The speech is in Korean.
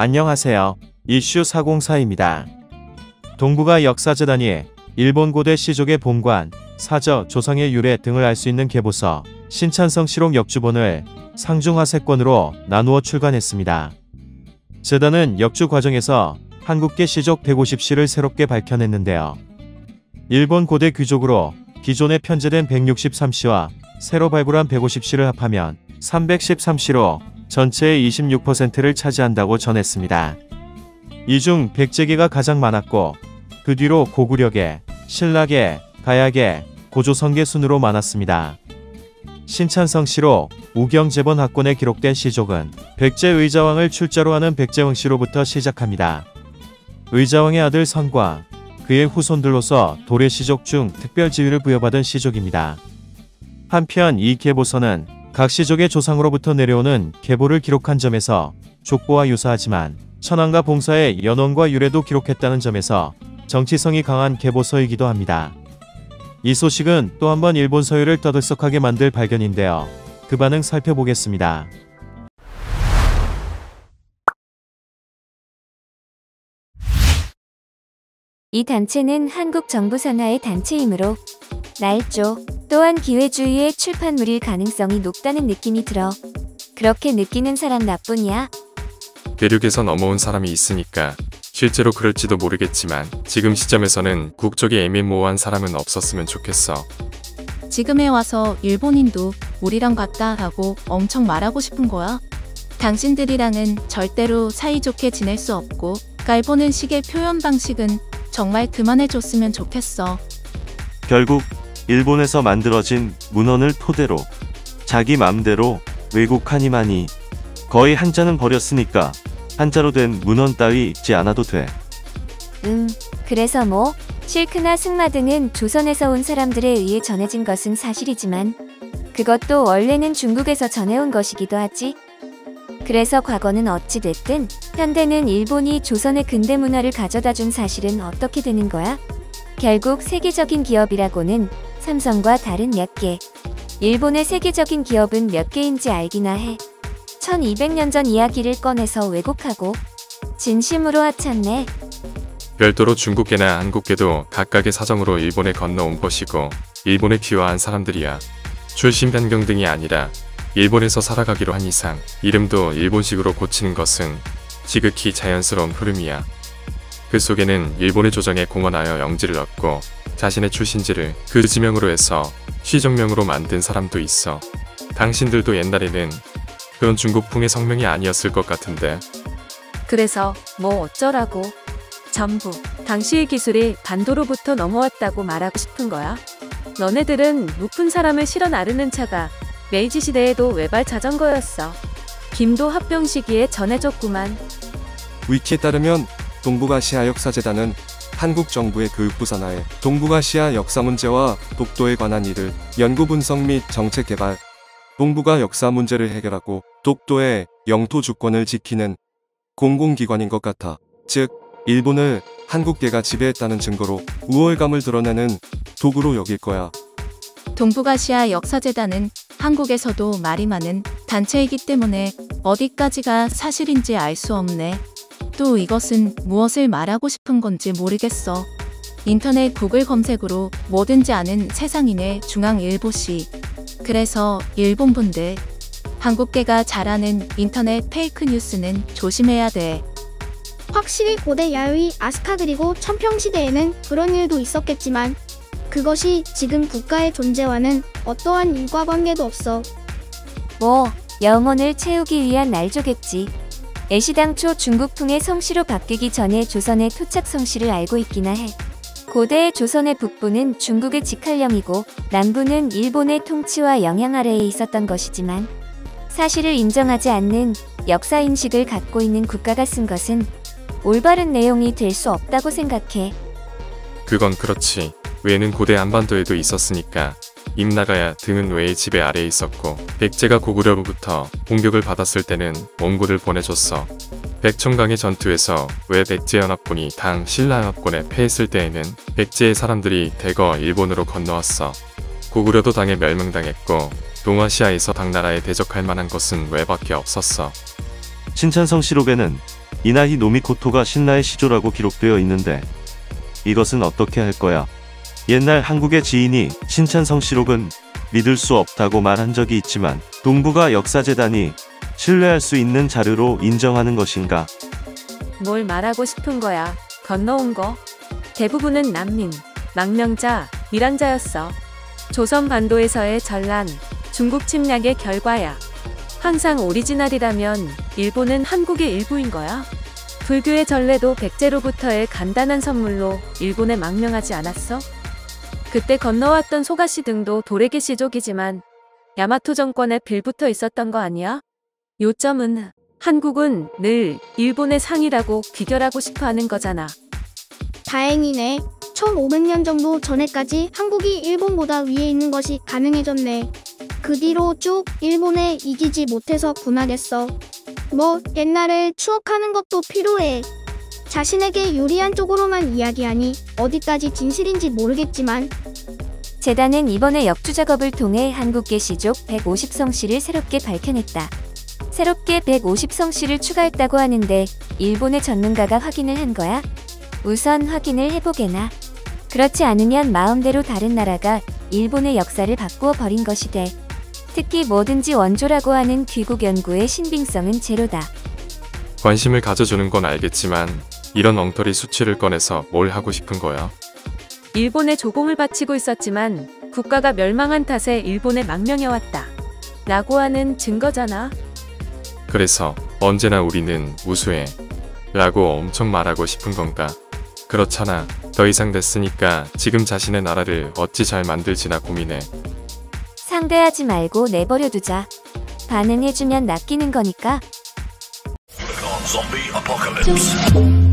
안녕하세요. 이슈 404입니다. 동북아 역사재단이 일본 고대 시족의 본관, 사저, 조상의 유래 등을 알 수 있는 계보서 신찬성 실록 역주본을 상중하세권으로 나누어 출간했습니다. 재단은 역주 과정에서 한국계 시족 150시를 새롭게 밝혀냈는데요. 일본 고대 귀족으로 기존에 편제된 163시와 새로 발굴한 150시를 합하면 313시로 전체의 26%를 차지한다고 전했습니다. 이 중 백제계가 가장 많았고 그 뒤로 고구려계, 신라계, 가야계, 고조선계 순으로 많았습니다. 신찬성시록 우경제본학권에 기록된 시족은 백제 의자왕을 출자로 하는 백제왕씨로부터 시작합니다. 의자왕의 아들 선과 그의 후손들로서 도래 시족 중 특별 지위를 부여받은 시족입니다. 한편 이 계보서는 각 시족의 조상으로부터 내려오는 계보를 기록한 점에서 족보와 유사하지만 천황과 봉사의 연원과 유래도 기록했다는 점에서 정치성이 강한 계보서이기도 합니다. 이 소식은 또 한 번 일본 서유를 떠들썩하게 만들 발견인데요. 그 반응 살펴보겠습니다. 이 단체는 한국 정부 산하의 단체이므로 날조 또한 기회주의의 출판물일 가능성이 높다는 느낌이 들어. 그렇게 느끼는 사람 나뿐이야? 대륙에서 넘어온 사람이 있으니까 실제로 그럴지도 모르겠지만 지금 시점에서는 국적이 애매모호한 사람은 없었으면 좋겠어. 지금에 와서 일본인도 우리랑 같다라고 엄청 말하고 싶은 거야? 당신들이랑은 절대로 사이좋게 지낼 수 없고 깔보는 식의 표현 방식은 정말 그만해줬으면 좋겠어. 결국 일본에서 만들어진 문헌을 토대로 자기 맘대로 왜곡하니마니 거의 한자는 버렸으니까 한자로 된 문헌 따위 읽지 않아도 돼. 그래서 뭐? 실크나 승마 등은 조선에서 온 사람들에 의해 전해진 것은 사실이지만 그것도 원래는 중국에서 전해온 것이기도 하지. 그래서 과거는 어찌 됐든 현대는 일본이 조선의 근대 문화를 가져다준 사실은 어떻게 되는 거야? 결국 세계적인 기업이라고는 삼성과 다른 몇 개. 일본의 세계적인 기업은 몇 개인지 알기나 해. 1200년 전 이야기를 꺼내서 왜곡하고 진심으로 하찮네. 별도로 중국계나 한국계도 각각의 사정으로 일본에 건너온 것이고 일본에 귀화한 사람들이야. 출신 변경 등이 아니라 일본에서 살아가기로 한 이상 이름도 일본식으로 고치는 것은 지극히 자연스러운 흐름이야. 그 속에는 일본의 조정에 공헌하여 영지를 얻고 자신의 출신지를 그 지명으로 해서 시정명으로 만든 사람도 있어. 당신들도 옛날에는 그런 중국풍의 성명이 아니었을 것 같은데. 그래서 뭐 어쩌라고. 전부 당시의 기술이 반도로부터 넘어왔다고 말하고 싶은 거야? 너네들은 높은 사람을 실어 나르는 차가 메이지 시대에도 외발 자전거였어. 김도 합병 시기에 전해졌구만. 위키에 따르면 동북아시아 역사재단은 한국 정부의 교육부 산하에 동북아시아 역사 문제와 독도에 관한 일을 연구 분석 및 정책 개발, 동북아 역사 문제를 해결하고 독도의 영토 주권을 지키는 공공기관인 것 같아. 즉, 일본을 한국계가 지배했다는 증거로 우월감을 드러내는 도구로 여길 거야. 동북아시아 역사재단은 한국에서도 말이 많은 단체이기 때문에 어디까지가 사실인지 알 수 없네. 또 이것은 무엇을 말하고 싶은 건지 모르겠어. 인터넷 구글 검색으로 뭐든지 아는 세상인의 중앙일보시. 그래서 일본분들, 한국계가 잘하는 인터넷 페이크 뉴스는 조심해야 돼. 확실히 고대 야의 아스카 그리고 천평시대에는 그런 일도 있었겠지만 그것이 지금 국가의 존재와는 어떠한 인과관계도 없어. 뭐 영혼을 채우기 위한 날조겠지. 애시당초 중국풍의 성씨로 바뀌기 전에 조선의 토착 성씨를 알고 있기나 해. 고대의 조선의 북부는 중국의 직할령이고 남부는 일본의 통치와 영향 아래에 있었던 것이지만 사실을 인정하지 않는 역사인식을 갖고 있는 국가가 쓴 것은 올바른 내용이 될 수 없다고 생각해. 그건 그렇지. 외는 고대 한반도에도 있었으니까 임나가야 등은 외의 지배 아래에 있었고 백제가 고구려로부터 공격을 받았을 때는 몽골을 보내줬어. 백청강의 전투에서 외 백제연합군이 당 신라연합군에 패했을 때에는 백제의 사람들이 대거 일본으로 건너왔어. 고구려도 당에 멸망당했고 동아시아에서 당나라에 대적할 만한 것은 외밖에 없었어. 신찬성 실록에는 이나히 노미코토가 신라의 시조라고 기록되어 있는데 이것은 어떻게 할 거야? 옛날 한국의 지인이 신찬성시록은 믿을 수 없다고 말한 적이 있지만 동북아 역사재단이 신뢰할 수 있는 자료로 인정하는 것인가? 뭘 말하고 싶은 거야? 건너온 거? 대부분은 난민, 망명자, 밀항자였어. 조선 반도에서의 전란, 중국 침략의 결과야. 항상 오리지널이라면 일본은 한국의 일부인 거야. 불교의 전례도 백제로부터의 간단한 선물로 일본에 망명하지 않았어? 그때 건너왔던 소가시 등도 도레게 시족이지만 야마토 정권에 빌붙어 있었던 거 아니야? 요점은 한국은 늘 일본의 상이라고 귀결하고 싶어 하는 거잖아. 다행이네. 1500년 정도 전에까지 한국이 일본보다 위에 있는 것이 가능해졌네. 그 뒤로 쭉 일본에 이기지 못해서 분하겠어. 뭐 옛날을 추억하는 것도 필요해. 자신에게 유리한 쪽으로만 이야기하니 어디까지 진실인지 모르겠지만 재단은 이번에 역주 작업을 통해 한국계 시족 150성씨를 새롭게 밝혀냈다. 새롭게 150성씨를 추가했다고 하는데 일본의 전문가가 확인을 한 거야? 우선 확인을 해보게나. 그렇지 않으면 마음대로 다른 나라가 일본의 역사를 바꾸어 버린 것이 돼. 특히 뭐든지 원조라고 하는 귀국 연구의 신빙성은 제로다. 관심을 가져주는 건 알겠지만 이런 엉터리 수치를 꺼내서 뭘 하고 싶은 거야? 일본에 조공을 바치고 있었지만 국가가 멸망한 탓에 일본에 망명해왔다. 라고 하는 증거잖아. 그래서 언제나 우리는 우수해 라고 엄청 말하고 싶은 건가? 그렇잖아. 더 이상 됐으니까 지금 자신의 나라를 어찌 잘 만들지나 고민해. 상대하지 말고 내버려두자. 반응해주면 낚이는 거니까. Zombie apocalypse.